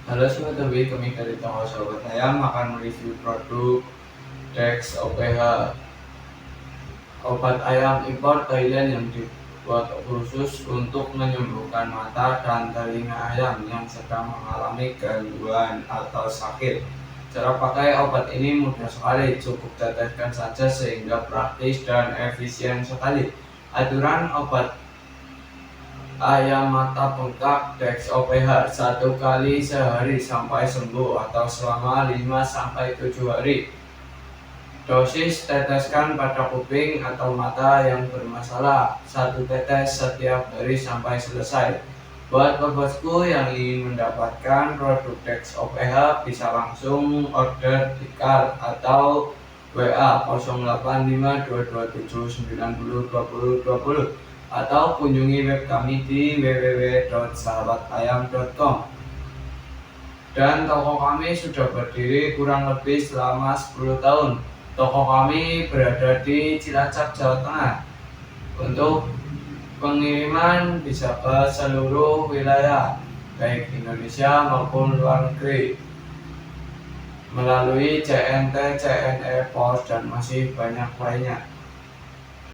Halo Sobat Hobi, kami dari Toko Sobat Ayam akan mereview produk Dex OPH, obat ayam impor Thailand yang dibuat khusus untuk menyembuhkan mata dan telinga ayam yang sedang mengalami gangguan atau sakit. Cara pakai obat ini mudah sekali, cukup teteskan saja sehingga praktis dan efisien sekali. Aturan obat ayam mata bengkak Dex OPH 1 kali sehari sampai sembuh atau selama 5-7 hari. Dosis teteskan pada kuping atau mata yang bermasalah, 1 tetes setiap hari sampai selesai. Buat bosku yang ingin mendapatkan produk Dex OPH bisa langsung order di card atau WA 085227902020 atau kunjungi web kami di www.sahabatayam.com. Dan toko kami sudah berdiri kurang lebih selama 10 tahun. Toko kami berada di Cilacap, Jawa Tengah. Untuk pengiriman bisa ke seluruh wilayah, baik Indonesia maupun luar negeri, melalui CNT, CNE, Pos, dan masih banyak lainnya.